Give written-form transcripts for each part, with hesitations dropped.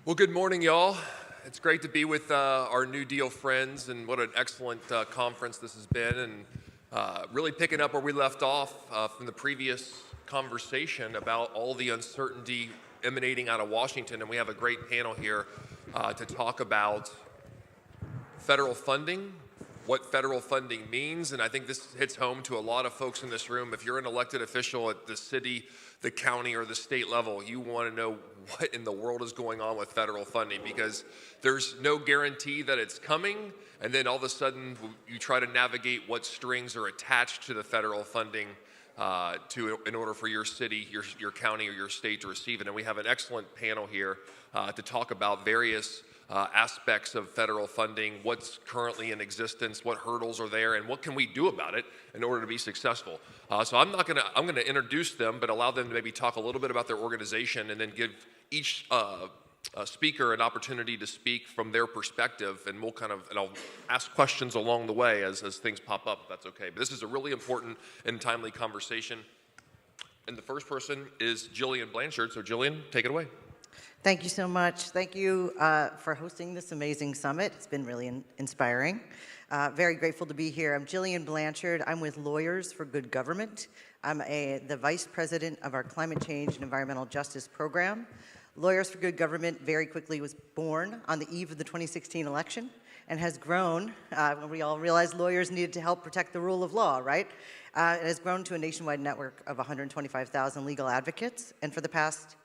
Well, good morning, y'all. It's great to be with our New Deal friends, and what an excellent conference this has been, and really picking up where we left off from the previous conversation about all the uncertainty emanating out of Washington. And we have a great panel here to talk about federal funding, what federal funding means, and I think this hits home to a lot of folks in this room. If you're an elected official at the city, the county, or the state level, you want to know what in the world is going on with federal funding, because there's no guarantee that it's coming, and then all of a sudden you try to navigate what strings are attached to the federal funding in order for your city, your county, or your state to receive it. And we have an excellent panel here to talk about various aspects of federal funding, what's currently in existence, what hurdles are there, and what can we do about it in order to be successful. So I'm gonna introduce them, but allow them to maybe talk a little bit about their organization, and then give each speaker an opportunity to speak from their perspective, and I'll ask questions along the way as things pop up, if that's okay. But this is a really important and timely conversation. And the first person is Jilian Blanchard. So Jilian, take it away. Thank you so much. Thank you for hosting this amazing summit. It's been really inspiring. Very grateful to be here. I'm Jilian Blanchard. I'm with Lawyers for Good Government. I'm the vice president of our Climate Change and Environmental Justice program. Lawyers for Good Government very quickly was born on the eve of the 2016 election and has grown. When we all realized lawyers needed to help protect the rule of law, right? It has grown to a nationwide network of 125,000 legal advocates. And for the past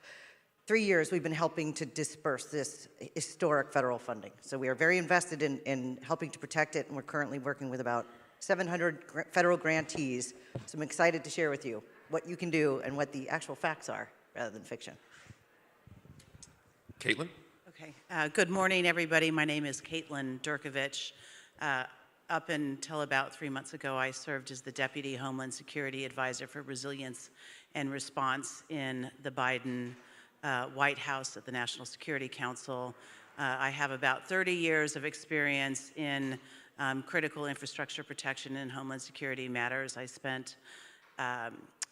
3 years, we've been helping to disperse this historic federal funding. So we are very invested in helping to protect it, and we're currently working with about 700 federal grantees. So I'm excited to share with you what you can do and what the actual facts are, rather than fiction. Caitlin? Okay. Good morning, everybody. My name is Caitlin Durkovich. Up until about 3 months ago, I served as the Deputy Homeland Security Advisor for Resilience and Response in the Biden White House at the National Security Council. I have about 30 years of experience in critical infrastructure protection and Homeland Security matters. I spent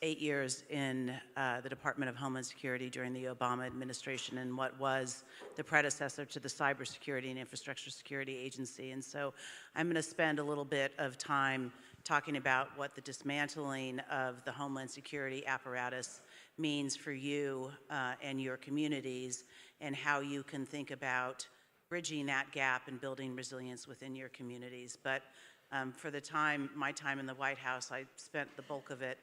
8 years in the Department of Homeland Security during the Obama administration in what was the predecessor to the Cybersecurity and Infrastructure Security Agency. And so I'm going to spend a little bit of time talking about what the dismantling of the Homeland Security apparatus means for you and your communities, and how you can think about bridging that gap and building resilience within your communities. But for my time in the White House, I spent the bulk of it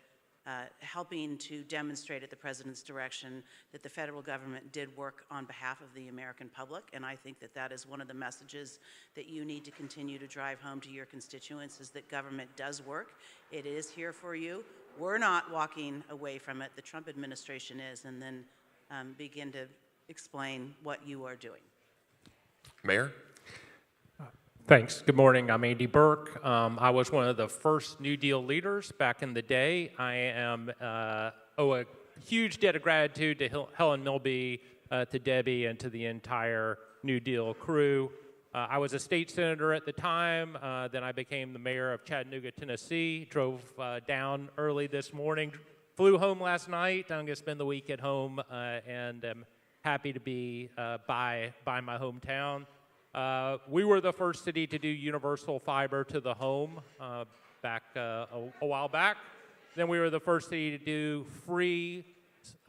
helping to demonstrate at the President's direction that the federal government did work on behalf of the American public, and I think that that is one of the messages that you need to continue to drive home to your constituents, is that government does work. It is here for you. We're not walking away from it. The Trump administration is, and then begin to explain what you are doing. Mayor? Thanks. Good morning. I'm Andy Berke. I was one of the first New Deal leaders back in the day. I owe a huge debt of gratitude to Helen Milby, to Debbie, and to the entire New Deal crew. I was a state senator at the time. Then I became the mayor of Chattanooga, Tennessee. Drove down early this morning. Flew home last night. I'm going to spend the week at home, and I'm happy to be by my hometown. We were the first city to do universal fiber to the home back a while back. Then we were the first city to do free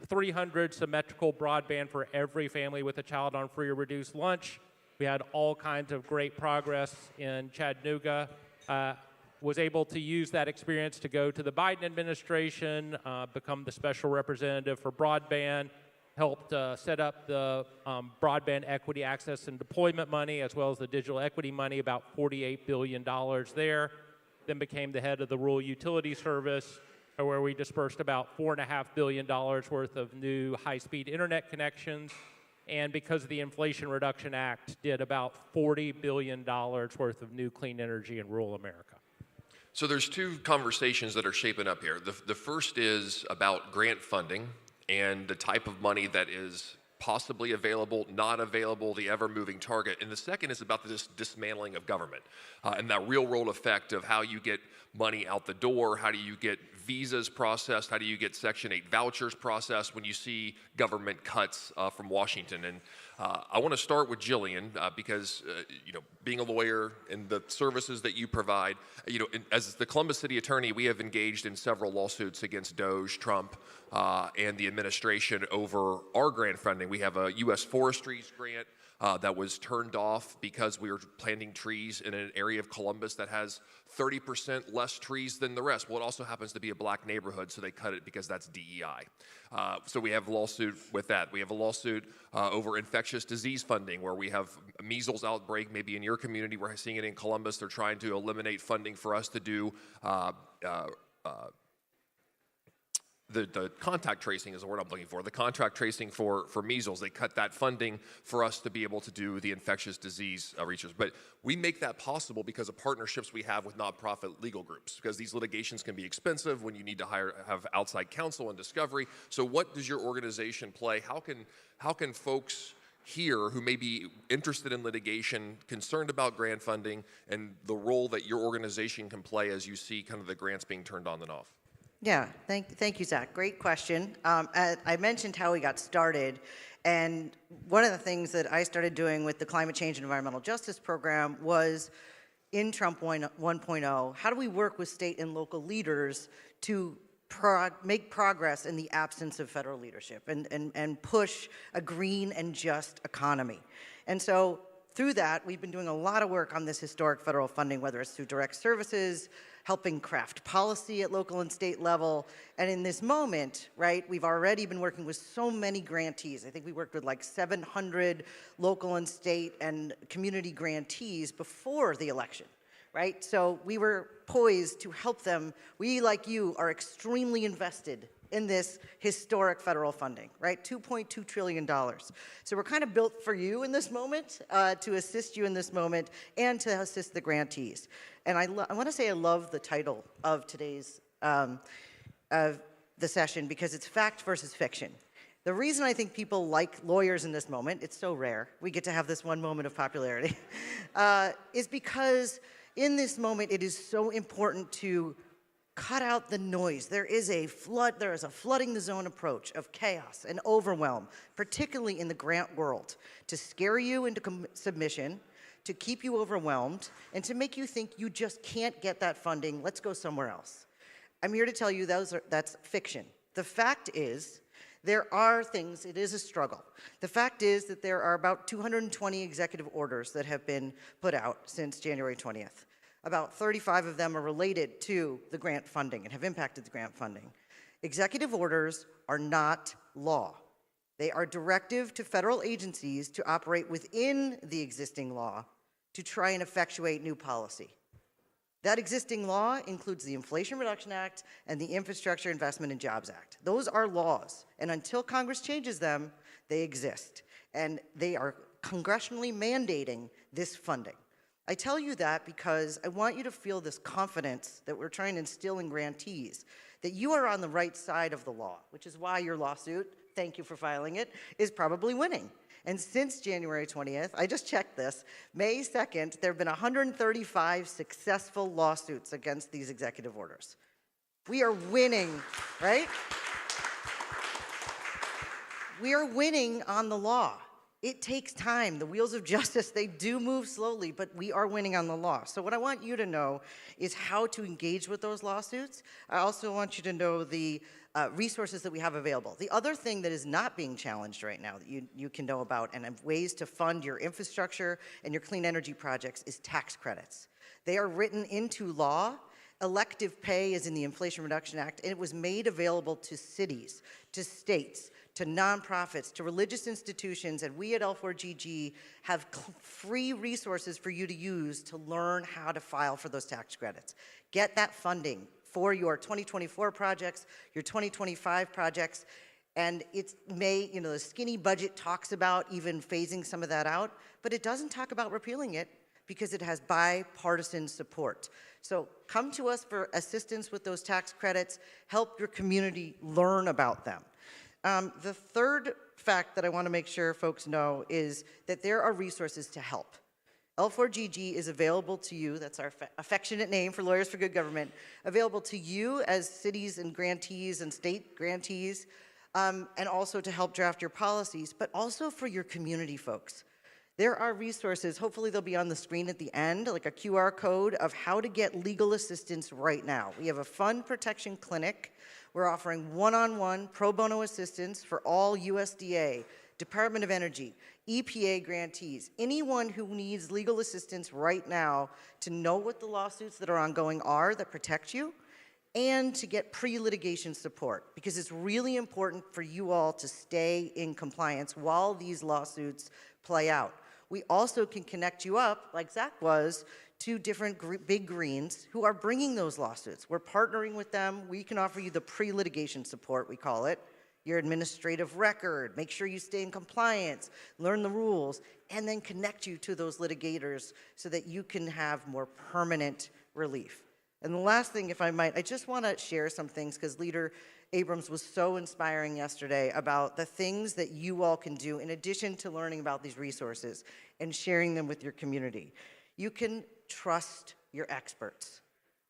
300 symmetrical broadband for every family with a child on free or reduced lunch. We had all kinds of great progress in Chattanooga. Was able to use that experience to go to the Biden administration, become the special representative for broadband, helped set up the broadband equity access and deployment money, as well as the digital equity money, about $48 billion there. Then became the head of the Rural Utility Service, where we dispersed about $4.5 billion worth of new high-speed internet connections. And because of the Inflation Reduction Act, did about $40 billion worth of new clean energy in rural America. So there's two conversations that are shaping up here. The first is about grant funding and the type of money that is possibly available, not available, the ever-moving target. And the second is about the dismantling of government and that real-world effect of how you get money out the door, how do you get visas processed? How do you get Section 8 vouchers processed when you see government cuts from Washington? And I want to start with Jilian because, being a lawyer and the services that you provide, as the Columbus City Attorney, we have engaged in several lawsuits against DOJ, Trump, and the administration over our grant funding. We have a U.S. Forestry's grant that was turned off because we were planting trees in an area of Columbus that has 30% less trees than the rest. Well, it also happens to be a black neighborhood, so they cut it because that's DEI. So we have a lawsuit with that. We have a lawsuit over infectious disease funding where we have a measles outbreak, maybe in your community. We're seeing it in Columbus. They're trying to eliminate funding for us to do the contact tracing is the word I'm looking for. The contact tracing for measles, they cut that funding for us to be able to do the infectious disease research. But we make that possible because of partnerships we have with nonprofit legal groups, because these litigations can be expensive when you need to have outside counsel and discovery. So what does your organization play? How can folks here who may be interested in litigation, concerned about grant funding, and the role that your organization can play as you see kind of the grants being turned on and off? Yeah, thank you, Zach. Great question. I mentioned how we got started, and one of the things that I started doing with the Climate Change and Environmental Justice Program was in Trump 1.0, how do we work with state and local leaders to make progress in the absence of federal leadership and push a green and just economy? And so through that, we've been doing a lot of work on this historic federal funding, whether it's through direct services, helping craft policy at local and state level. And in this moment, right, we've already been working with so many grantees. I think we worked with like 700 local and state and community grantees before the election, right? So we were poised to help them. We, like you, are extremely invested in this historic federal funding, right? $2.2 trillion. So we're kind of built for you in this moment, to assist you in this moment, and to assist the grantees. And I want to say I love the title of today's of the session because it's fact versus fiction. The reason I think people like lawyers in this moment, it's so rare, we get to have this one moment of popularity, is because in this moment it is so important to cut out the noise. There is a flooding the zone approach of chaos and overwhelm, particularly in the grant world, to scare you into submission, to keep you overwhelmed, and to make you think you just can't get that funding, let's go somewhere else. I'm here to tell you that's fiction. The fact is, there are things, it is a struggle. The fact is that there are about 220 executive orders that have been put out since January 20th. About 35 of them are related to the grant funding and have impacted the grant funding. Executive orders are not law. They are directive to federal agencies to operate within the existing law to try and effectuate new policy. That existing law includes the Inflation Reduction Act and the Infrastructure Investment and Jobs Act. Those are laws, and until Congress changes them, they exist. And they are congressionally mandating this funding. I tell you that because I want you to feel this confidence that we're trying to instill in grantees, that you are on the right side of the law, which is why your lawsuit, thank you for filing it, is probably winning. And since January 20th, I just checked this, May 2nd, there have been 135 successful lawsuits against these executive orders. We are winning, right? We are winning on the law. It takes time. The wheels of justice, they do move slowly, but we are winning on the law. So what I want you to know is how to engage with those lawsuits. I also want you to know the resources that we have available. The other thing that is not being challenged right now that you can know about and have ways to fund your infrastructure and your clean energy projects is tax credits. They are written into law. Elective pay is in the Inflation Reduction Act, and it was made available to cities, to states, to nonprofits, to religious institutions, and we at L4GG have free resources for you to use to learn how to file for those tax credits. Get that funding for your 2024 projects, your 2025 projects, and the skinny budget talks about even phasing some of that out, but it doesn't talk about repealing it because it has bipartisan support. So come to us for assistance with those tax credits, help your community learn about them. The third fact that I want to make sure folks know is that there are resources to help. L4GG is available to you, that's our affectionate name for Lawyers for Good Government, available to you as cities and grantees and state grantees, and also to help draft your policies, but also for your community folks. There are resources, hopefully they'll be on the screen at the end, like a QR code of how to get legal assistance right now. We have a fund protection clinic. We're offering one-on-one pro bono assistance for all USDA, Department of Energy, EPA grantees, anyone who needs legal assistance right now to know what the lawsuits that are ongoing are that protect you, and to get pre-litigation support, because it's really important for you all to stay in compliance while these lawsuits play out. We also can connect you up, like Zach was, to different big greens who are bringing those lawsuits. We're partnering with them. We can offer you the pre-litigation support, we call it, your administrative record, make sure you stay in compliance, learn the rules, and then connect you to those litigators so that you can have more permanent relief. And the last thing, if I might, I just want to share some things because Leader Abrams was so inspiring yesterday about the things that you all can do in addition to learning about these resources and sharing them with your community. You can trust your experts.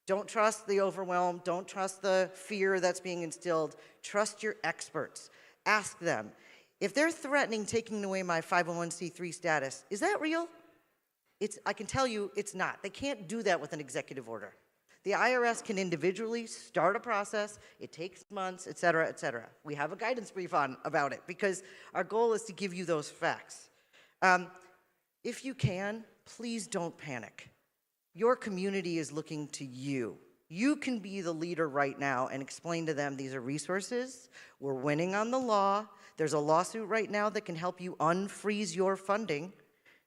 Don't trust the overwhelm. Don't trust the fear that's being instilled. Trust your experts. Ask them. If they're threatening taking away my 501c3 status, is that real? I can tell you it's not. They can't do that with an executive order. The IRS can individually start a process. It takes months, et cetera, et cetera. We have a guidance brief about it because our goal is to give you those facts. If you can, please don't panic. Your community is looking to you. You can be the leader right now and explain to them these are resources. We're winning on the law. There's a lawsuit right now that can help you unfreeze your funding.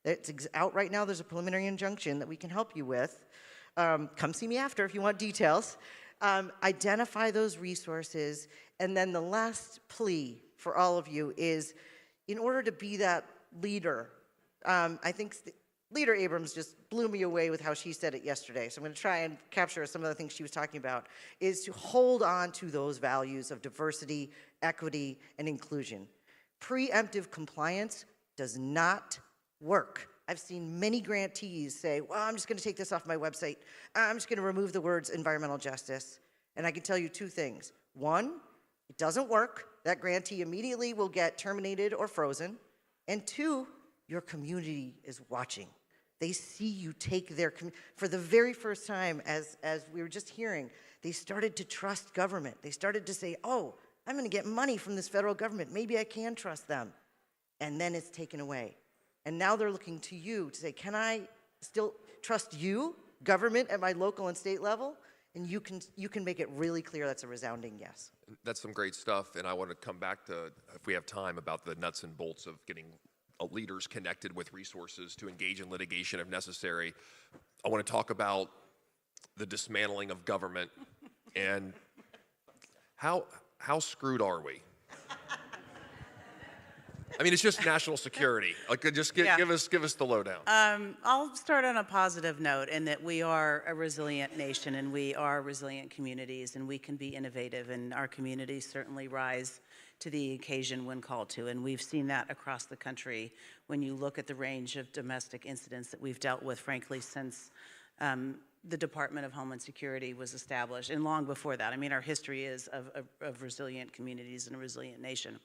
It's out right now. There's a preliminary injunction that we can help you with. Come see me after if you want details. Identify those resources. And then the last plea for all of you is, in order to be that leader, I think Leader Abrams just blew me away with how she said it yesterday. So I'm going to try and capture some of the things she was talking about, is to hold on to those values of diversity, equity, and inclusion. Preemptive compliance does not work. I've seen many grantees say, well, I'm just going to take this off my website. I'm just going to remove the words environmental justice. And I can tell you two things. One, it doesn't work. That grantee immediately will get terminated or frozen. And two, your community is watching. They see you take their, for the very first time, as we were just hearing, they started to trust government. They started to say, oh, I'm going to get money from this federal government. Maybe I can trust them. And then it's taken away. And now they're looking to you to say, can I still trust you, government, at my local and state level? And you can make it really clear that's a resounding yes. That's some great stuff, and I want to come back to, if we have time, about the nuts and bolts of getting leaders connected with resources to engage in litigation if necessary. I want to talk about the dismantling of government and how screwed are we? I mean, it's just national security. Like, just give us the lowdown. I'll start on a positive note in that we are a resilient nation and we are resilient communities and we can be innovative, and our communities certainly rise to the occasion when called to. And we've seen that across the country when you look at the range of domestic incidents that we've dealt with, frankly, since the Department of Homeland Security was established, and long before that. I mean, our history is of resilient communities and a resilient nation.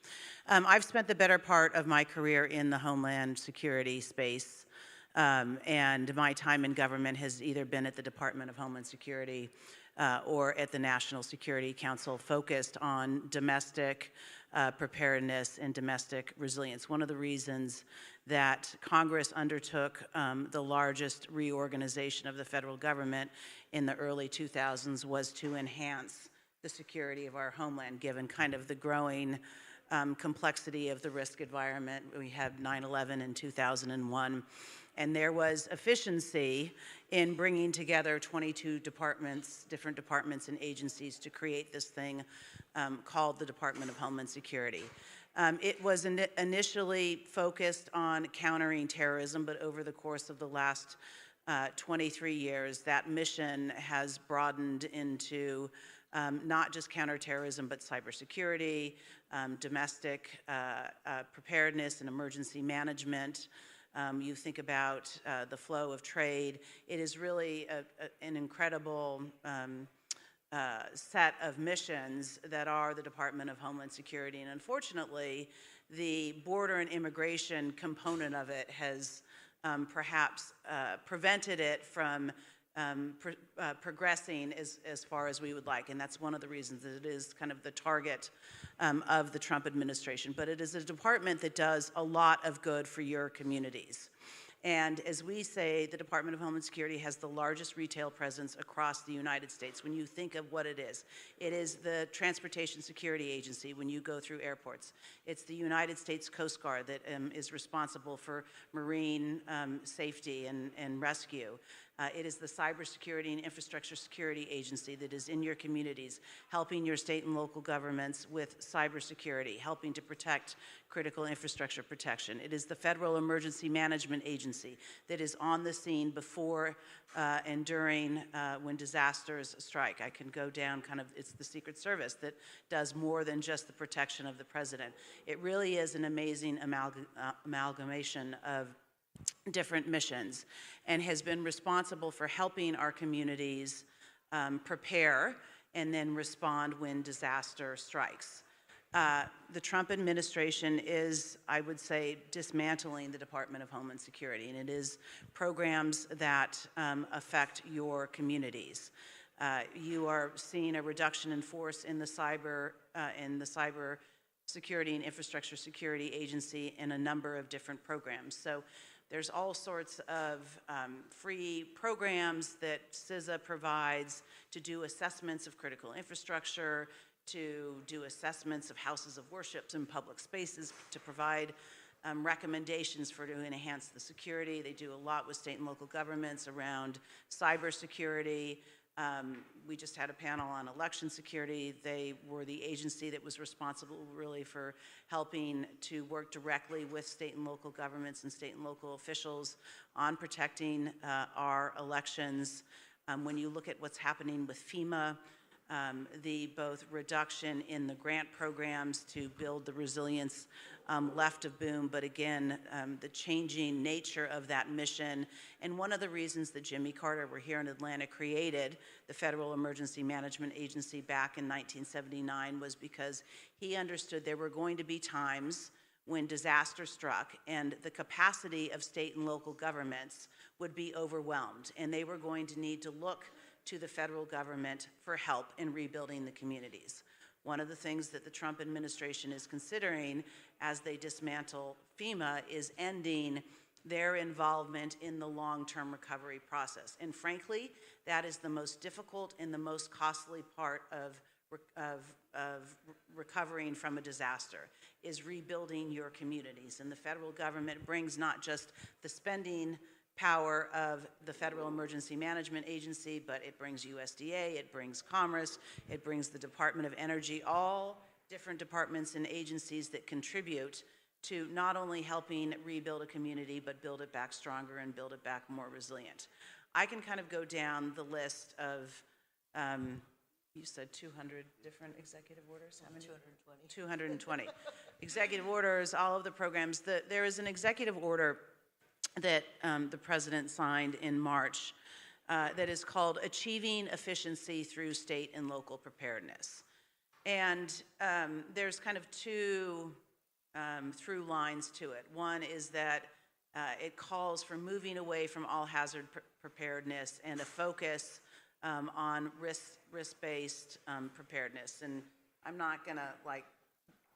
I've spent the better part of my career in the Homeland Security space, and my time in government has either been at the Department of Homeland Security or at the National Security Council, focused on domestic preparedness and domestic resilience. One of the reasons that Congress undertook the largest reorganization of the federal government in the early 2000s was to enhance the security of our homeland, given kind of the growing complexity of the risk environment. We had 9/11 in 2001, and there was efficiency in bringing together 22 departments, different departments and agencies to create this thing called the Department of Homeland Security. It was initially focused on countering terrorism, but over the course of the last 23 years, that mission has broadened into not just counterterrorism, but cybersecurity, domestic preparedness and emergency management, You think about the flow of trade. It is really an incredible set of missions that are the Department of Homeland Security. And unfortunately, the border and immigration component of it has perhaps prevented it from progressing as far as we would like. And that's one of the reasons that it is kind of the target of the Trump administration. But it is a department that does a lot of good for your communities. And as we say, the Department of Homeland Security has the largest retail presence across the United States. When you think of what it is the Transportation Security Agency when you go through airports. It's the United States Coast Guard that is responsible for marine safety and rescue. It is the Cybersecurity and Infrastructure Security Agency that is in your communities, helping your state and local governments with cybersecurity, helping to protect critical infrastructure protection. It is the Federal Emergency Management Agency that is on the scene before and during when disasters strike. I can go down it's the Secret Service that does more than just the protection of the president. It really is an amazing amalgamation of different missions and has been responsible for helping our communities prepare and then respond when disaster strikes. The Trump administration is, I would say, dismantling the Department of Homeland Security, and it is programs that affect your communities. You are seeing a reduction in force in the cyber security and infrastructure security agency in a number of different programs. So there's all sorts of free programs that CISA provides to do assessments of critical infrastructure, to do assessments of houses of worship and public spaces, to provide recommendations to enhance the security. They do a lot with state and local governments around cybersecurity. We just had a panel on election security. They were the agency that was responsible really for helping to work directly with state and local governments and state and local officials on protecting our elections. When you look at what's happening with FEMA, the both reduction in the grant programs to build the resilience left of boom, but again, the changing nature of that mission. And one of the reasons that Jimmy Carter, we're here in Atlanta, created the Federal Emergency Management Agency back in 1979 was because he understood there were going to be times when disaster struck and the capacity of state and local governments would be overwhelmed, and they were going to need to look to the federal government for help in rebuilding the communities. One of the things that the Trump administration is considering as they dismantle FEMA is ending their involvement in the long-term recovery process. And frankly, that is the most difficult and the most costly part of recovering from a disaster, is rebuilding your communities. And the federal government brings not just the spending power of the Federal Emergency Management Agency, but it brings USDA, it brings Commerce, it brings the Department of Energy, all different departments and agencies that contribute to not only helping rebuild a community, but build it back stronger and build it back more resilient. I can kind of go down the list of, you said 200 different executive orders? How many? 220. 220. Executive orders, all of the programs. There is an executive order that the president signed in March that is called Achieving Efficiency Through State and Local Preparedness. And there's kind of two through lines to it. One is that it calls for moving away from all hazard preparedness and a focus on risk-based preparedness. And I'm not gonna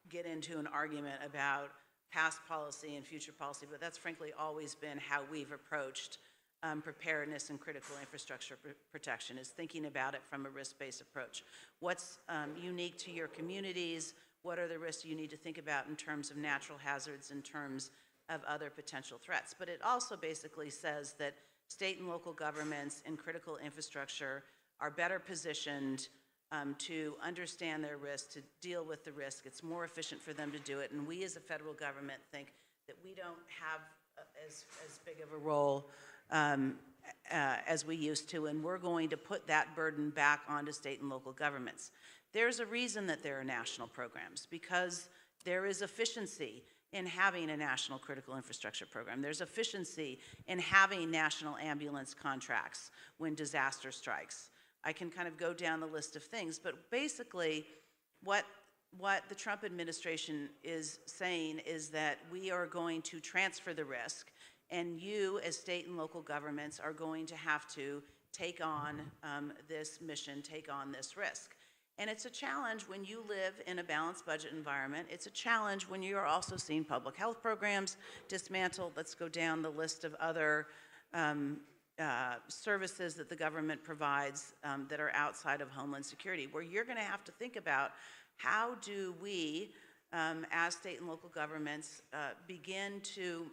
get into an argument about past policy and future policy, but that's frankly always been how we've approached preparedness and critical infrastructure protection, is thinking about it from a risk-based approach. What's unique to your communities? What are the risks you need to think about in terms of natural hazards, in terms of other potential threats? But it also basically says that state and local governments and critical infrastructure are better positioned to understand their risk, to deal with the risk. It's more efficient for them to do it. And we as a federal government think that we don't have as big of a role as we used to, and we're going to put that burden back onto state and local governments. There's a reason that there are national programs, because there is efficiency in having a national critical infrastructure program. There's efficiency in having national ambulance contracts when disaster strikes. I can kind of go down the list of things, but basically what the Trump administration is saying is that we are going to transfer the risk, and you as state and local governments are going to have to take on this mission, take on this risk. And it's a challenge when you live in a balanced budget environment. It's a challenge when you are also seeing public health programs dismantled. Let's go down the list of other services that the government provides that are outside of Homeland Security, where you're going to have to think about how do we, as state and local governments, begin to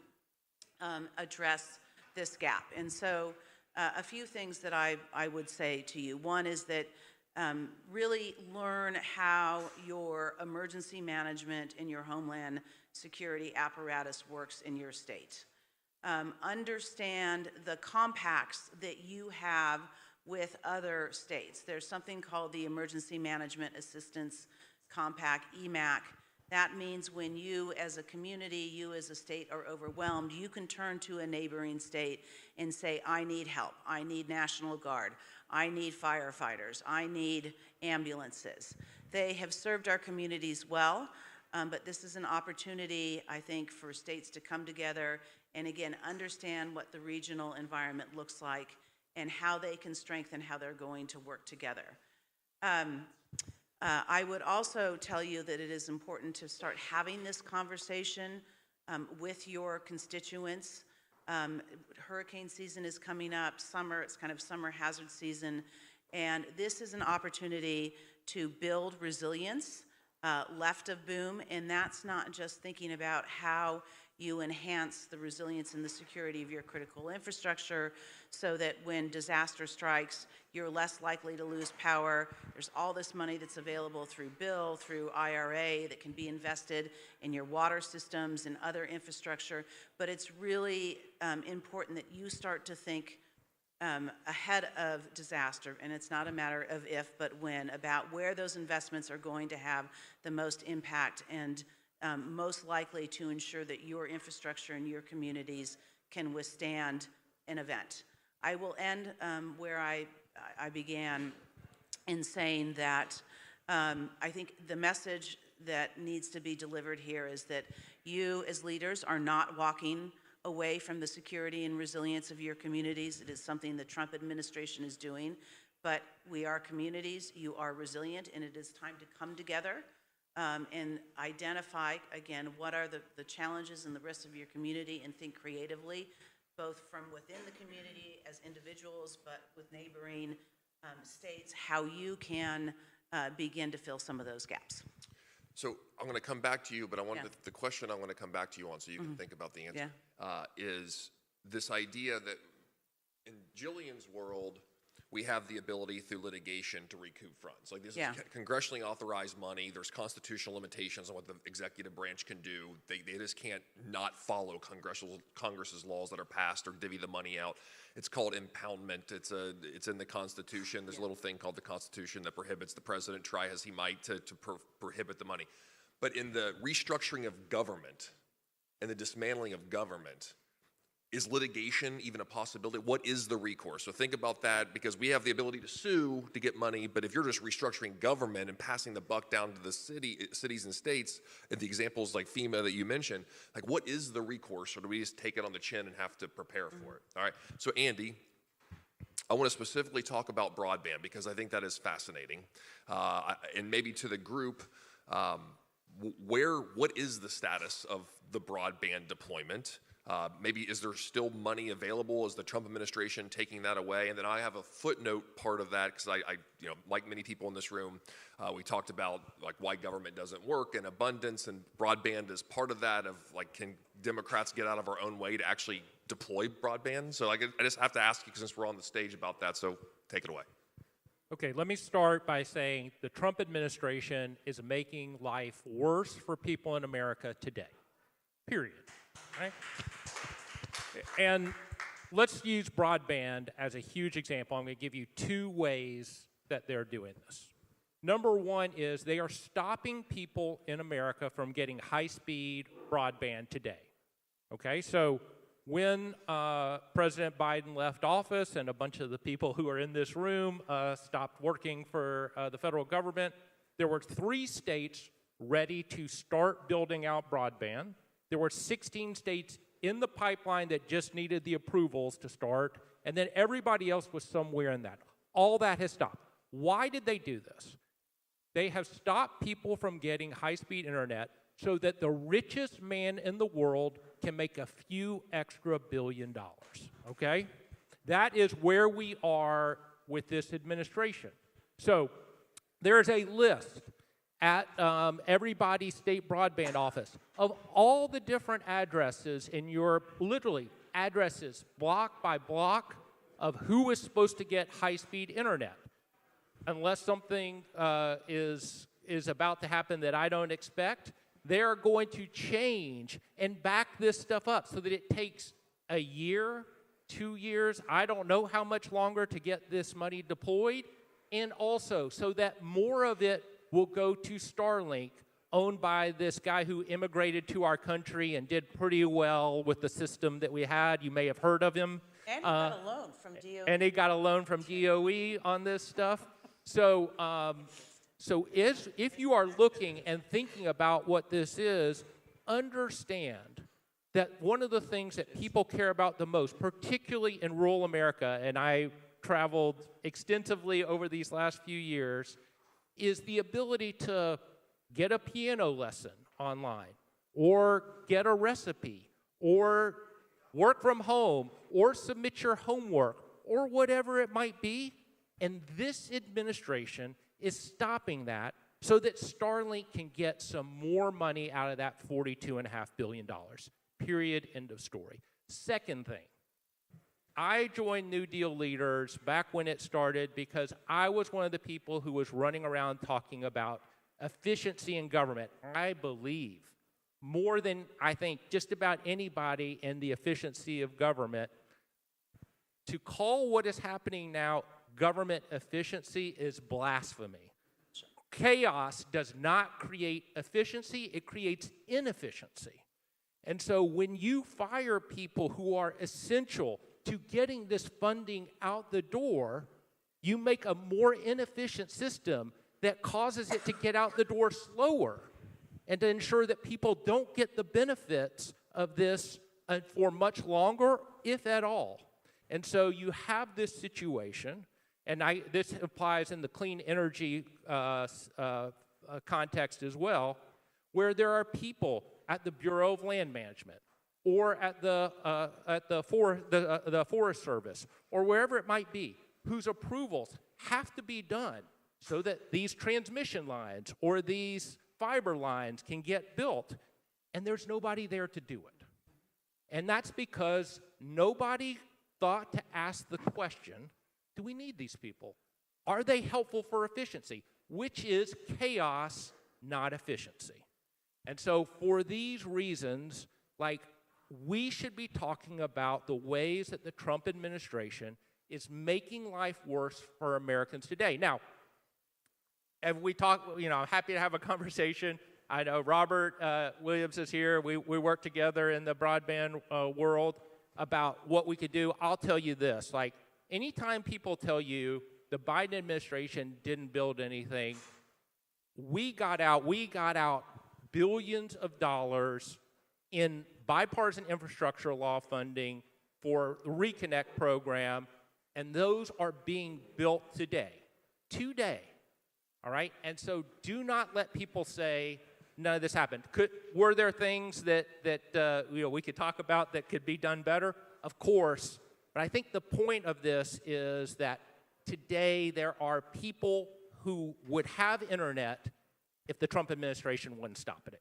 address this gap. And so a few things that I would say to you. One is that really learn how your emergency management and your Homeland Security apparatus works in your state. Understand the compacts that you have with other states. There's something called the Emergency Management Assistance Compact, EMAC. That means when you as a community, you as a state are overwhelmed, you can turn to a neighboring state and say, I need help, I need National Guard, I need firefighters, I need ambulances. They have served our communities well, but this is an opportunity, I think, for states to come together and again, understand what the regional environment looks like and how they can strengthen how they're going to work together. I would also tell you that it is important to start having this conversation with your constituents. Hurricane season is coming up, summer, it's kind of summer hazard season, and this is an opportunity to build resilience left of boom, and that's not just thinking about how you enhance the resilience and the security of your critical infrastructure so that when disaster strikes, you're less likely to lose power. There's all this money that's available through bill, through IRA that can be invested in your water systems and other infrastructure, but it's really important that you start to think ahead of disaster, and it's not a matter of if, but when, about where those investments are going to have the most impact and most likely to ensure that your infrastructure and your communities can withstand an event. I will end where I began in saying that I think the message that needs to be delivered here is that you as leaders are not walking away from the security and resilience of your communities. It is something the Trump administration is doing, but we are communities, you are resilient, and it is time to come together and identify, again, what are the challenges and the risks of your community and think creatively, both from within the community as individuals, but with neighboring states, how you can begin to fill some of those gaps. So I'm going to come back to you, but I want the question I want to come back to you on so you can think about the answer, is this idea that in Jillian's world, we have the ability through litigation to recoup funds. Like this is congressionally authorized money. There's constitutional limitations on what the executive branch can do. They just can't not follow Congress's laws that are passed or divvy the money out. It's called impoundment. It's in the Constitution. There's a little thing called the Constitution that prohibits the president, try as he might, to prohibit the money. But in the restructuring of government and the dismantling of government, is litigation even a possibility? What is the recourse? So think about that, because we have the ability to sue to get money, but if you're just restructuring government and passing the buck down to the cities and states, and the examples like FEMA that you mentioned, like what is the recourse, or do we just take it on the chin and have to prepare for it? All right, so Andy, I want to specifically talk about broadband because I think that is fascinating. And maybe to the group, what is the status of the broadband deployment? Maybe is there still money available? Is the Trump administration taking that away? And then I have a footnote part of that because I like many people in this room, we talked about like why government doesn't work and abundance, and broadband is part of that. Of like, can Democrats get out of our own way to actually deploy broadband? So I just have to ask you since we're on the stage about that. So take it away. Okay, let me start by saying the Trump administration is making life worse for people in America today. Period. Right? And let's use broadband as a huge example. I'm going to give you two ways that they're doing this. Number one is they are stopping people in America from getting high-speed broadband today. Okay, so when President Biden left office and a bunch of the people who are in this room stopped working for the federal government, there were 3 states ready to start building out broadband. There were 16 states in the pipeline that just needed the approvals to start, and then everybody else was somewhere in that. All that has stopped. Why did they do this? They have stopped people from getting high-speed internet so that the richest man in the world can make a few extra $1 billion, okay? That is where we are with this administration. So there's a list at everybody's state broadband office of all the different addresses in your, literally, addresses block by block of who is supposed to get high-speed internet. Unless something is about to happen that I don't expect, they're going to change and back this stuff up so that it takes a year, 2 years, I don't know how much longer to get this money deployed, and also so that more of it will go to Starlink, owned by this guy who immigrated to our country and did pretty well with the system that we had. You may have heard of him. And he got a loan from DOE. And he got a loan from DOE on this stuff. So, if you are looking and thinking about what this is, understand that one of the things that people care about the most, particularly in rural America, and I traveled extensively over these last few years, is the ability to get a piano lesson online, or get a recipe, or work from home, or submit your homework, or whatever it might be. And this administration is stopping that so that Starlink can get some more money out of that $42.5 billion. Period, end of story. Second thing, I joined New Deal Leaders back when it started because I was one of the people who was running around talking about efficiency in government. I believe more than I think just about anybody in the efficiency of government. To call what is happening now government efficiency is blasphemy. Chaos does not create efficiency, it creates inefficiency. And so when you fire people who are essential to getting this funding out the door, you make a more inefficient system that causes it to get out the door slower and to ensure that people don't get the benefits of this for much longer, if at all. And so you have this situation, and this applies in the clean energy context as well, where there are people at the Bureau of Land Management or at the Forest Service or wherever it might be, whose approvals have to be done so that these transmission lines or these fiber lines can get built, and there's nobody there to do it. And that's because nobody thought to ask the question, do we need these people? Are they helpful for efficiency? Which is chaos, not efficiency. And so for these reasons, we should be talking about the ways that the Trump administration is making life worse for Americans today. Now, as we talk, I'm happy to have a conversation. I know Robert Williams is here. We work together in the broadband world about what we could do. I'll tell you this, anytime people tell you the Biden administration didn't build anything, we got out billions of dollars in bipartisan infrastructure law funding for the Reconnect program, and those are being built today. All right? And so do not let people say none of this happened. Were there things that we could talk about that could be done better? Of course. But I think the point of this is that today there are people who would have internet if the Trump administration wouldn't stop it.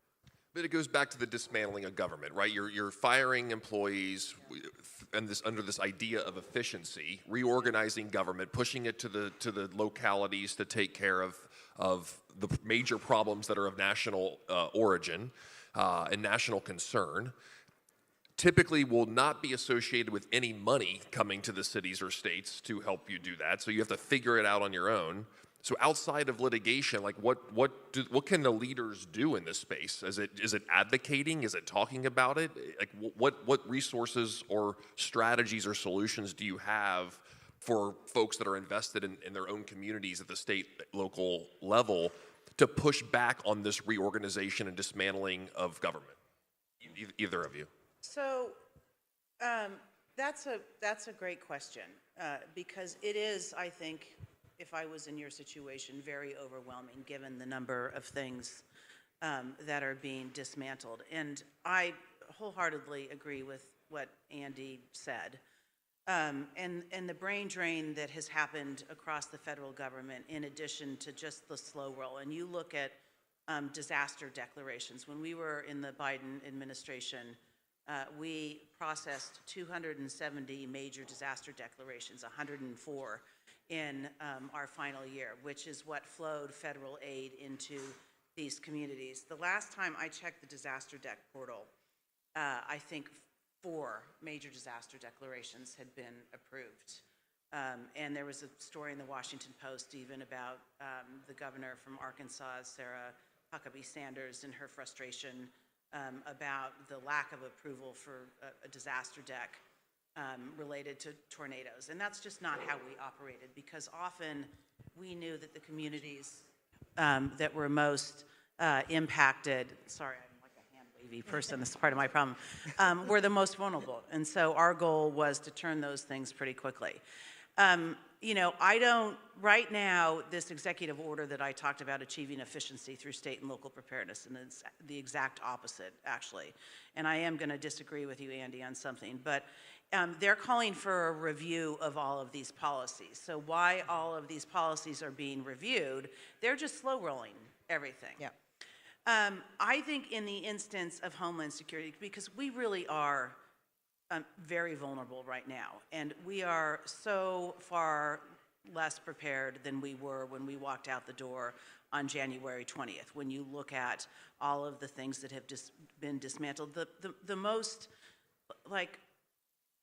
But it goes back to the dismantling of government, right? You're firing employees and under this idea of efficiency, reorganizing government, pushing it to the localities to take care of the major problems that are of national origin and national concern. Typically will not be associated with any money coming to the cities or states to help you do that. So you have to figure it out on your own. So outside of litigation, like what can the leaders do in this space? Is it advocating? Is it talking about it? Like what resources or strategies or solutions do you have for folks that are invested in their own communities at the state, local level to push back on this reorganization and dismantling of government? Either of you. So that's a great question because it is, I think, if I was in your situation, very overwhelming given the number of things that are being dismantled. And I wholeheartedly agree with what Andy said. And the brain drain that has happened across the federal government in addition to just the slow roll. And you look at disaster declarations. When we were in the Biden administration, we processed 270 major disaster declarations, 104 in our final year, which is what flowed federal aid into these communities. The last time I checked the disaster deck portal, I think 4 major disaster declarations had been approved. And there was a story in the Washington Post even about the governor from Arkansas, Sarah Huckabee Sanders, and her frustration about the lack of approval for a disaster deck related to tornadoes. And that's just not how we operated, because often we knew that the communities that were most impacted, sorry, I'm like a hand-wavy person, this is part of my problem, were the most vulnerable. And so our goal was to turn those things pretty quickly. You know, right now, this executive order that I talked about, achieving efficiency through state and local preparedness, and it's the exact opposite, actually. And I am going to disagree with you, Andy, on something. But they're calling for a review of all of these policies. So why all of these policies are being reviewed, they're just slow rolling everything. Yeah. I think in the instance of Homeland Security, because we really are very vulnerable right now, and we are so far less prepared than we were when we walked out the door on January 20th. When you look at all of the things that have been dismantled, the most like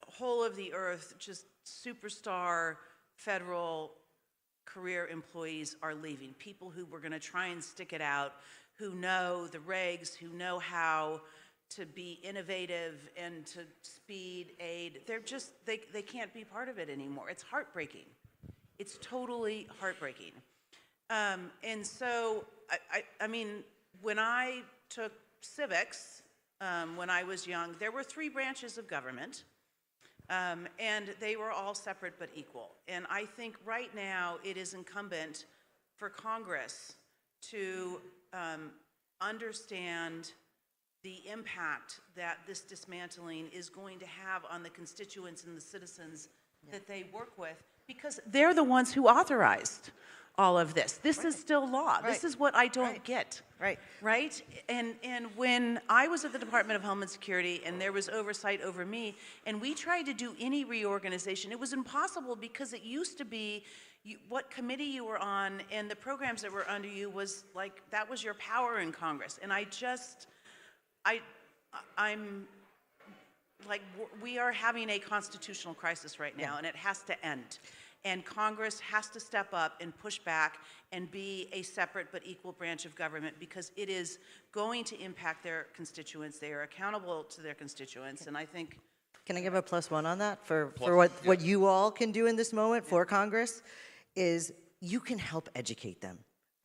whole of the earth, just superstar federal career employees are leaving. People who were going to try and stick it out, who know the regs, who know how to be innovative and to speed aid. They're just, they can't be part of it anymore. It's heartbreaking. It's totally heartbreaking. And so, I mean, when I took civics, when I was young, there were 3 branches of government, and they were all separate but equal. And I think right now it is incumbent for Congress to understand the impact that this dismantling is going to have on the constituents and the citizens that they work with, because they're the ones who authorized all of this. This is still law. This is what I don't get. Right? And when I was at the Department of Homeland Security and there was oversight over me, and we tried to do any reorganization, it was impossible because it used to be what committee you were on and the programs that were under you was like, that was your power in Congress. And I'm like, we are having a constitutional crisis right now, and it has to end. And Congress has to step up and push back and be a separate but equal branch of government, because it is going to impact their constituents. They are accountable to their constituents, and I think... Can I give a +1 on that for what you all can do in this moment for Congress? Is you can help educate them.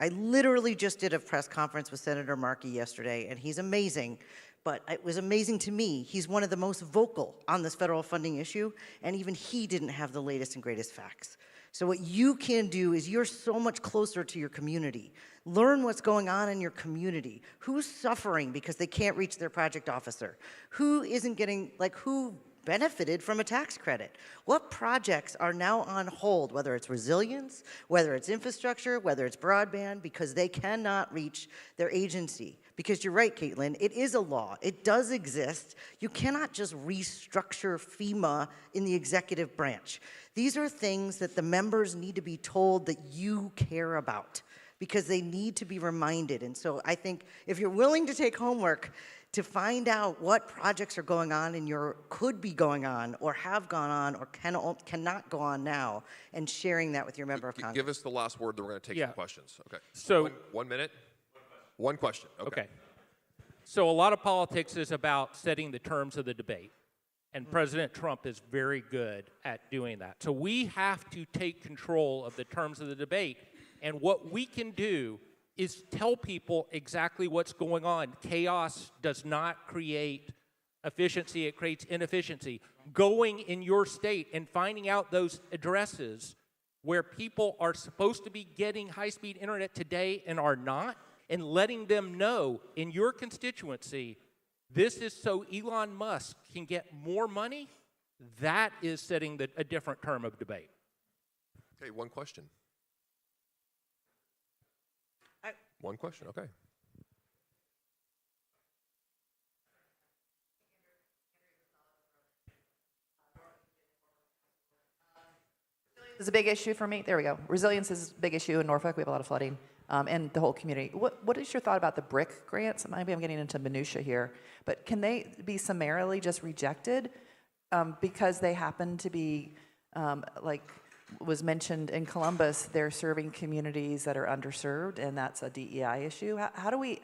I literally just did a press conference with Senator Markey yesterday, and he's amazing. But it was amazing to me. He's one of the most vocal on this federal funding issue, and even he didn't have the latest and greatest facts. So what you can do is you're so much closer to your community. Learn what's going on in your community. Who's suffering because they can't reach their project officer? Who isn't getting, like, who benefited from a tax credit? What projects are now on hold, whether it's resilience, whether it's infrastructure, whether it's broadband, because they cannot reach their agency? Because you're right, Caitlin, it is a law. It does exist. You cannot just restructure FEMA in the executive branch. These are things that the members need to be told that you care about, because they need to be reminded. And so I think if you're willing to take homework, to find out what projects are going on in could be going on, or have gone on, or cannot go on now, and sharing that with your member of Congress. Give us the last word, then we're going to take some questions. Okay. So, 1 minute? One question. Okay. So a lot of politics is about setting the terms of the debate. And President Trump is very good at doing that. So we have to take control of the terms of the debate. And what we can do is tell people exactly what's going on. Chaos does not create efficiency, it creates inefficiency. Going in your state and finding out those addresses where people are supposed to be getting high-speed internet today and are not, and letting them know in your constituency, this is so Elon Musk can get more money, that is setting a different term of debate. Okay, one question. One question, okay. This is a big issue for me. There we go. Resilience is a big issue in Norfolk. We have a lot of flooding, and the whole community. What is your thought about the BRIC grants? Maybe I'm getting into minutia here, but can they be summarily just rejected because they happen to be, like was mentioned in Columbus, they're serving communities that are underserved, and that's a DEI issue. How do we?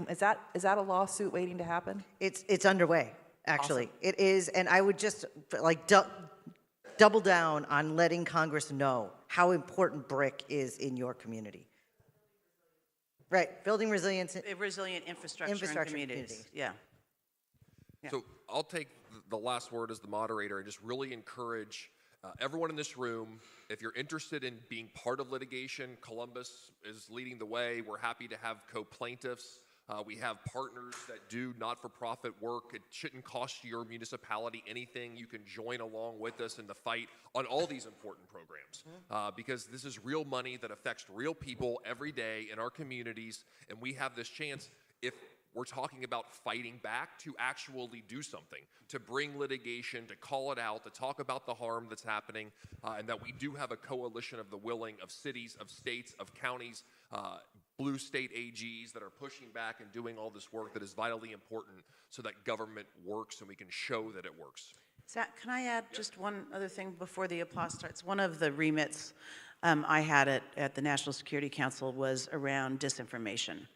Is that a lawsuit waiting to happen? It's underway, actually. Awesome. It is, and I would just like double down on letting Congress know how important BRIC is in your community. Right, building resilience. Resilient infrastructure in communities. Yeah. So I'll take the last word as the moderator and just really encourage everyone in this room, if you're interested in being part of litigation, Columbus is leading the way. We're happy to have co-plaintiffs. We have partners that do not-for-profit work. It shouldn't cost your municipality anything. You can join along with us in the fight on all these important programs because this is real money that affects real people every day in our communities, and we have this chance, if we're talking about fighting back, to actually do something, to bring litigation, to call it out, to talk about the harm that's happening, and that we do have a coalition of the willing of cities, of states, of counties, blue state AGs that are pushing back and doing all this work that is vitally important so that government works and we can show that it works. Zach, can I add just one other thing before the applause starts? One of the remits I had at the National Security Council was around disinformation.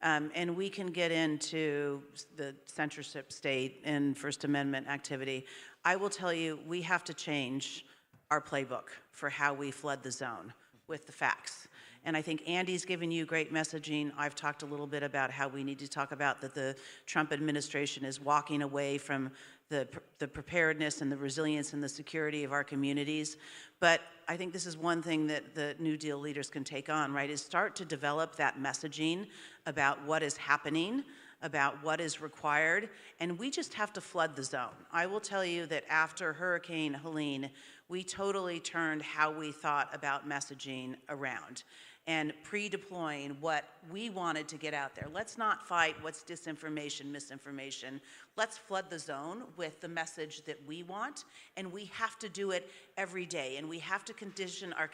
And we can get into the censorship state and First Amendment activity. I will tell you, we have to change our playbook for how we flood the zone with the facts. And I think Andy's given you great messaging. I've talked a little bit about how we need to talk about that the Trump administration is walking away from the preparedness and the resilience and the security of our communities. But I think this is one thing that the New Deal leaders can take on, right, is start to develop that messaging about what is happening, about what is required, and we just have to flood the zone. I will tell you that after Hurricane Helene, we totally turned how we thought about messaging around and pre-deploying what we wanted to get out there. Let's not fight what's disinformation, misinformation. Let's flood the zone with the message that we want, and we have to do it every day, and we have to condition our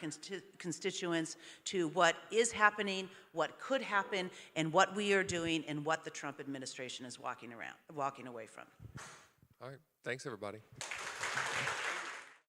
constituents to what is happening, what could happen, and what we are doing, and what the Trump administration is walking away from. All right, thanks everybody.